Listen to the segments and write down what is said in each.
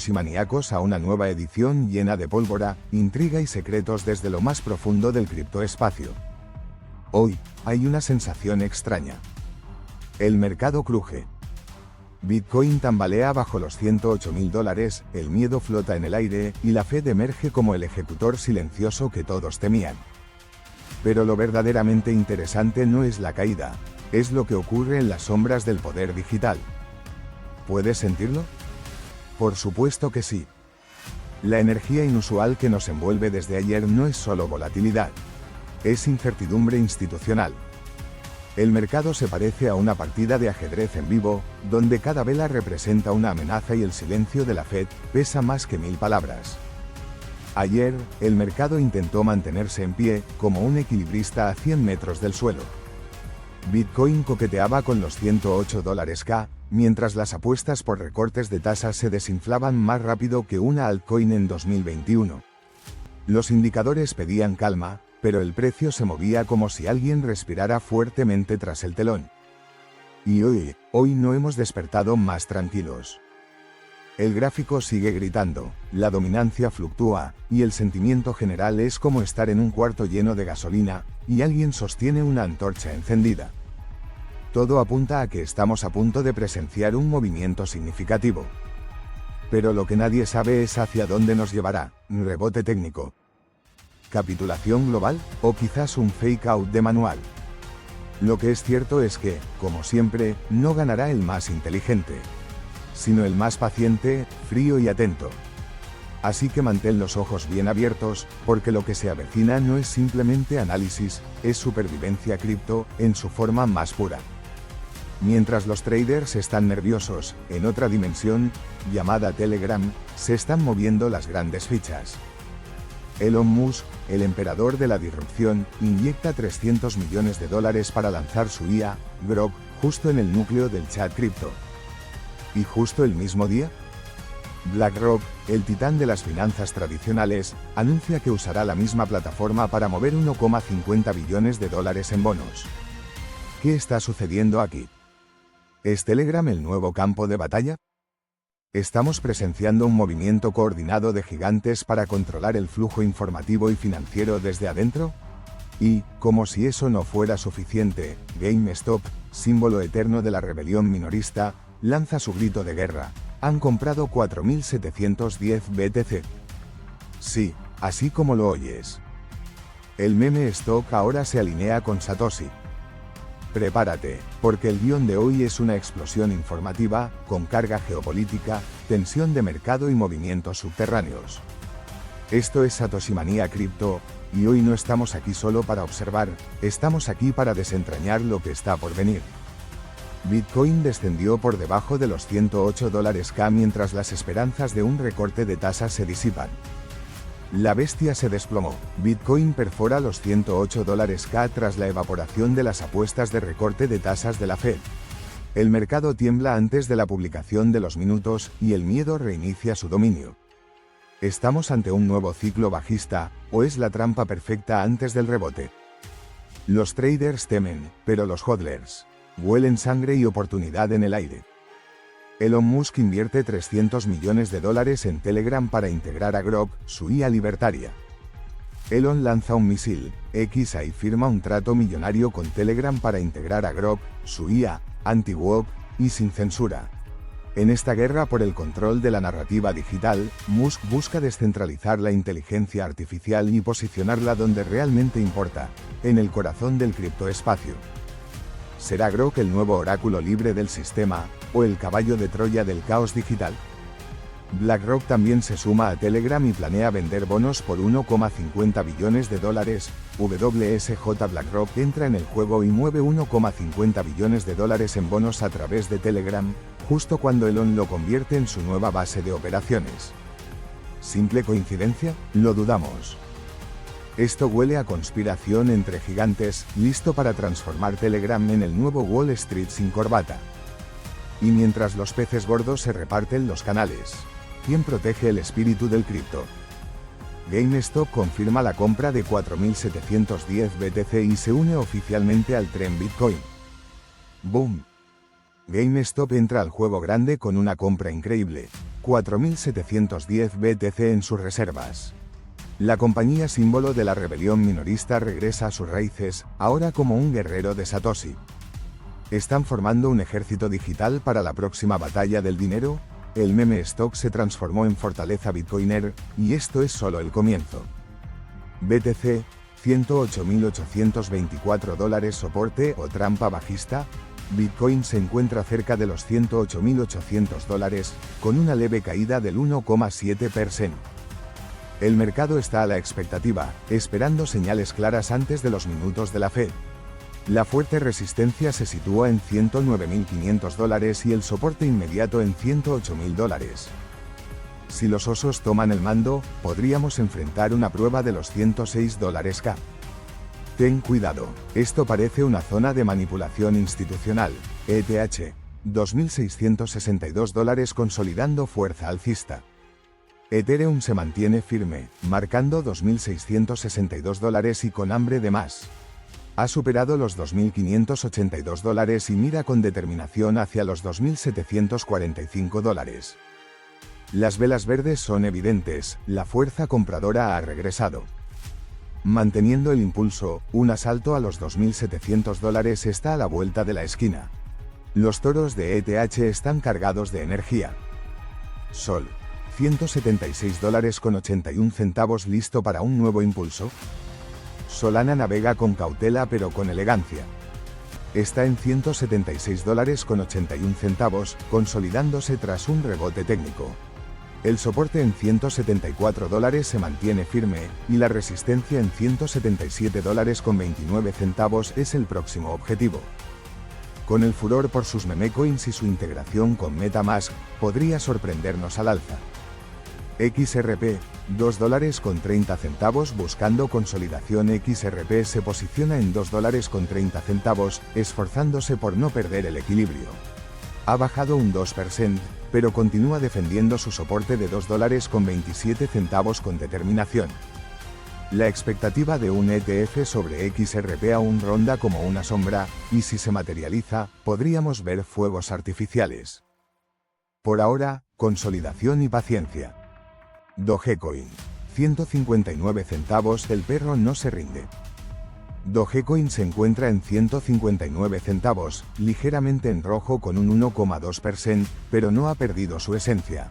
Satoshi maníacos a una nueva edición llena de pólvora, intriga y secretos desde lo más profundo del criptoespacio. Hoy, hay una sensación extraña. El mercado cruje. Bitcoin tambalea bajo los $108.000, el miedo flota en el aire, y la Fed emerge como el ejecutor silencioso que todos temían. Pero lo verdaderamente interesante no es la caída, es lo que ocurre en las sombras del poder digital. ¿Puedes sentirlo? Por supuesto que sí. La energía inusual que nos envuelve desde ayer no es solo volatilidad. Es incertidumbre institucional. El mercado se parece a una partida de ajedrez en vivo, donde cada vela representa una amenaza y el silencio de la Fed pesa más que 1000 palabras. Ayer, el mercado intentó mantenerse en pie, como un equilibrista a 100 metros del suelo. Bitcoin coqueteaba con los $108K, mientras las apuestas por recortes de tasas se desinflaban más rápido que una altcoin en 2021. Los indicadores pedían calma, pero el precio se movía como si alguien respirara fuertemente tras el telón. Y hoy no hemos despertado más tranquilos. El gráfico sigue gritando, la dominancia fluctúa, y el sentimiento general es como estar en un cuarto lleno de gasolina, y alguien sostiene una antorcha encendida. Todo apunta a que estamos a punto de presenciar un movimiento significativo. Pero lo que nadie sabe es hacia dónde nos llevará, rebote técnico. ¿Capitulación global? ¿O quizás un fake out de manual? Lo que es cierto es que, como siempre, no ganará el más inteligente, sino el más paciente, frío y atento. Así que mantén los ojos bien abiertos, porque lo que se avecina no es simplemente análisis, es supervivencia cripto, en su forma más pura. Mientras los traders están nerviosos, en otra dimensión, llamada Telegram, se están moviendo las grandes fichas. Elon Musk, el emperador de la disrupción, inyecta $300 millones para lanzar su IA, Grok, justo en el núcleo del chat cripto. ¿Y justo el mismo día? BlackRock, el titán de las finanzas tradicionales, anuncia que usará la misma plataforma para mover $1,50 billones en bonos. ¿Qué está sucediendo aquí? ¿Es Telegram el nuevo campo de batalla? ¿Estamos presenciando un movimiento coordinado de gigantes para controlar el flujo informativo y financiero desde adentro? Y, como si eso no fuera suficiente, GameStop, símbolo eterno de la rebelión minorista, lanza su grito de guerra. Han comprado 4.710 BTC. Sí, así como lo oyes. El meme stock ahora se alinea con Satoshi. Prepárate, porque el guión de hoy es una explosión informativa, con carga geopolítica, tensión de mercado y movimientos subterráneos. Esto es Satoshi Manía Cripto, y hoy no estamos aquí solo para observar, estamos aquí para desentrañar lo que está por venir. Bitcoin descendió por debajo de los $108K mientras las esperanzas de un recorte de tasas se disipan. La bestia se desplomó. Bitcoin perfora los $108K tras la evaporación de las apuestas de recorte de tasas de la Fed. El mercado tiembla antes de la publicación de los minutos, y el miedo reinicia su dominio. ¿Estamos ante un nuevo ciclo bajista, o es la trampa perfecta antes del rebote? Los traders temen, pero los hodlers huelen sangre y oportunidad en el aire. Elon Musk invierte $300 millones en Telegram para integrar a Grok, su IA libertaria. Elon lanza un misil, XAI firma un trato millonario con Telegram para integrar a Grok, su IA, anti-woke, y sin censura. En esta guerra por el control de la narrativa digital, Musk busca descentralizar la inteligencia artificial y posicionarla donde realmente importa, en el corazón del criptoespacio. ¿Será Grok el nuevo oráculo libre del sistema, o el caballo de Troya del caos digital? BlackRock también se suma a Telegram y planea vender bonos por $1,50 billones. WSJ BlackRock entra en el juego y mueve $1,50 billones en bonos a través de Telegram, justo cuando Elon lo convierte en su nueva base de operaciones. ¿Simple coincidencia? Lo dudamos. Esto huele a conspiración entre gigantes, listo para transformar Telegram en el nuevo Wall Street sin corbata. Y mientras los peces gordos se reparten los canales, ¿quién protege el espíritu del cripto? GameStop confirma la compra de 4.710 BTC y se une oficialmente al tren Bitcoin. ¡Boom! GameStop entra al juego grande con una compra increíble. 4.710 BTC en sus reservas. La compañía símbolo de la rebelión minorista regresa a sus raíces, ahora como un guerrero de Satoshi. ¿Están formando un ejército digital para la próxima batalla del dinero? El meme stock se transformó en fortaleza bitcoiner, y esto es solo el comienzo. BTC, $108.824 soporte o trampa bajista. Bitcoin se encuentra cerca de los $108.800, con una leve caída del 1,7%. El mercado está a la expectativa, esperando señales claras antes de los minutos de la Fed. La fuerte resistencia se sitúa en $109.500 y el soporte inmediato en $108.000. Si los osos toman el mando, podríamos enfrentar una prueba de los $106K. Ten cuidado, esto parece una zona de manipulación institucional. ETH, $2.662 consolidando fuerza alcista. Ethereum se mantiene firme, marcando $2.662 y con hambre de más. Ha superado los $2.582 y mira con determinación hacia los $2.745. Las velas verdes son evidentes, la fuerza compradora ha regresado. Manteniendo el impulso, un asalto a los $2.700 está a la vuelta de la esquina. Los toros de ETH están cargados de energía. Sol, $176,81 listo para un nuevo impulso. Solana navega con cautela pero con elegancia. Está en $176,81, consolidándose tras un rebote técnico. El soporte en $174 se mantiene firme, y la resistencia en $177,29 es el próximo objetivo. Con el furor por sus memecoins y su integración con MetaMask, podría sorprendernos al alza. XRP, $2,30 buscando consolidación. XRP se posiciona en $2,30, esforzándose por no perder el equilibrio. Ha bajado un 2%, pero continúa defendiendo su soporte de $2,27 con determinación. La expectativa de un ETF sobre XRP aún ronda como una sombra, y si se materializa, podríamos ver fuegos artificiales. Por ahora, consolidación y paciencia. Dogecoin, 159 centavos. El perro no se rinde. Dogecoin se encuentra en 159 centavos, ligeramente en rojo con un 1,2%, pero no ha perdido su esencia.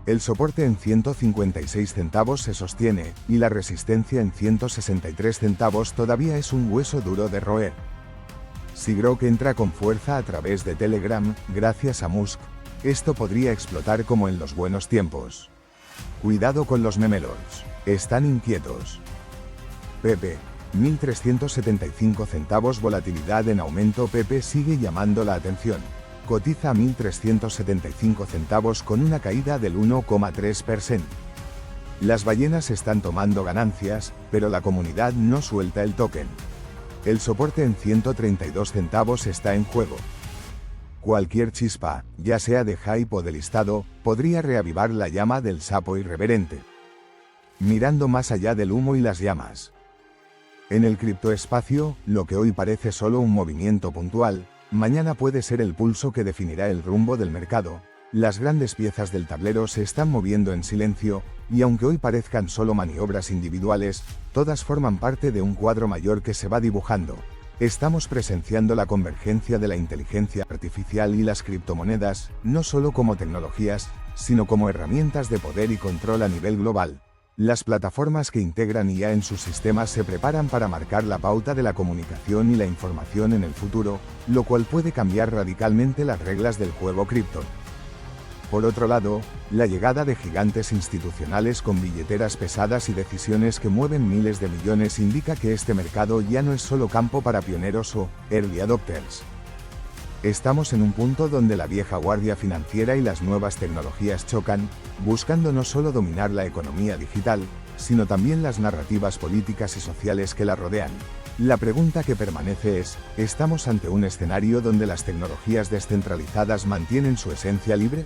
El soporte en 156 centavos se sostiene, y la resistencia en 163 centavos todavía es un hueso duro de roer. Si Grok entra con fuerza a través de Telegram, gracias a Musk, esto podría explotar como en los buenos tiempos. Cuidado con los memelords, están inquietos. PP, 1.375 centavos. Volatilidad en aumento. PP sigue llamando la atención. Cotiza a 1.375 centavos con una caída del 1,3%. Las ballenas están tomando ganancias, pero la comunidad no suelta el token. El soporte en 132 centavos está en juego. Cualquier chispa, ya sea de hype o de listado, podría reavivar la llama del sapo irreverente. Mirando más allá del humo y las llamas. En el criptoespacio, lo que hoy parece solo un movimiento puntual, mañana puede ser el pulso que definirá el rumbo del mercado. Las grandes piezas del tablero se están moviendo en silencio, y aunque hoy parezcan solo maniobras individuales, todas forman parte de un cuadro mayor que se va dibujando. Estamos presenciando la convergencia de la inteligencia artificial y las criptomonedas, no solo como tecnologías, sino como herramientas de poder y control a nivel global. Las plataformas que integran IA en sus sistemas se preparan para marcar la pauta de la comunicación y la información en el futuro, lo cual puede cambiar radicalmente las reglas del juego cripto. Por otro lado, la llegada de gigantes institucionales con billeteras pesadas y decisiones que mueven miles de millones indica que este mercado ya no es solo campo para pioneros o early adopters. Estamos en un punto donde la vieja guardia financiera y las nuevas tecnologías chocan, buscando no solo dominar la economía digital, sino también las narrativas políticas y sociales que la rodean. La pregunta que permanece es, ¿estamos ante un escenario donde las tecnologías descentralizadas mantienen su esencia libre?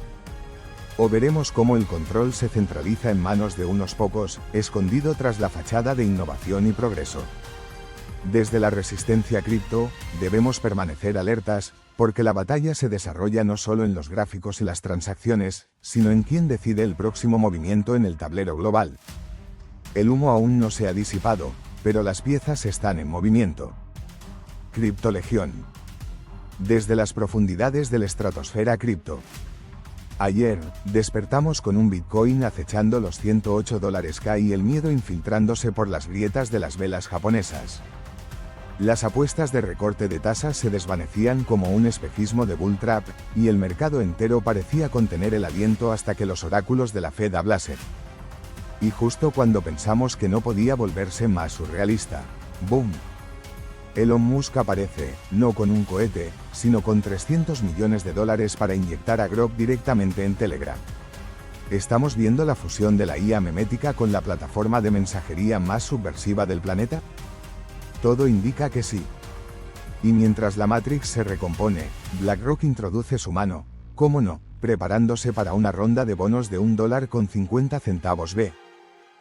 ¿O veremos cómo el control se centraliza en manos de unos pocos, escondido tras la fachada de innovación y progreso? Desde la resistencia cripto, debemos permanecer alertas, Porque la batalla se desarrolla no solo en los gráficos y las transacciones, sino en quién decide el próximo movimiento en el tablero global. El humo aún no se ha disipado, pero las piezas están en movimiento. Criptolegión. Desde las profundidades de la estratosfera cripto. Ayer, despertamos con un Bitcoin acechando los $108K y el miedo infiltrándose por las grietas de las velas japonesas. Las apuestas de recorte de tasas se desvanecían como un espejismo de bull trap, y el mercado entero parecía contener el aliento hasta que los oráculos de la Fed hablasen. Y justo cuando pensamos que no podía volverse más surrealista, ¡boom! Elon Musk aparece, no con un cohete, sino con $300 millones para inyectar a Grok directamente en Telegram. ¿Estamos viendo la fusión de la IA memética con la plataforma de mensajería más subversiva del planeta? Todo indica que sí. Y mientras la Matrix se recompone, BlackRock introduce su mano, cómo no, preparándose para una ronda de bonos de $1.50 B.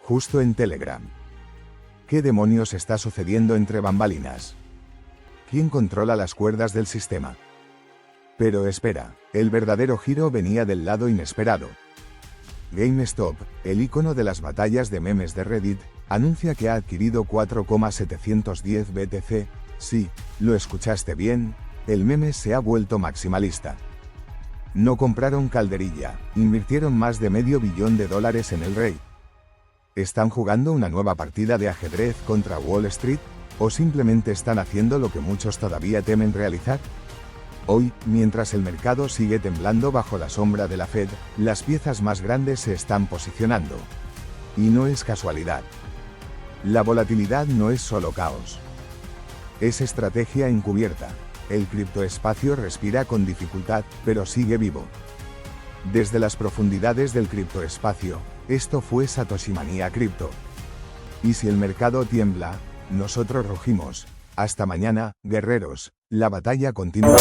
Justo en Telegram. ¿Qué demonios está sucediendo entre bambalinas? ¿Quién controla las cuerdas del sistema? Pero espera, el verdadero giro venía del lado inesperado. GameStop, el icono de las batallas de memes de Reddit, anuncia que ha adquirido 4,710 BTC. Sí, lo escuchaste bien, el meme se ha vuelto maximalista. No compraron calderilla, invirtieron más de $500 millones en el rey. ¿Están jugando una nueva partida de ajedrez contra Wall Street? ¿O simplemente están haciendo lo que muchos todavía temen realizar? Hoy, mientras el mercado sigue temblando bajo la sombra de la Fed, las piezas más grandes se están posicionando. Y no es casualidad. La volatilidad no es solo caos. Es estrategia encubierta. El criptoespacio respira con dificultad, pero sigue vivo. Desde las profundidades del criptoespacio, esto fue Satoshi Manía Cripto. Y si el mercado tiembla, nosotros rugimos. Hasta mañana, guerreros, la batalla continúa.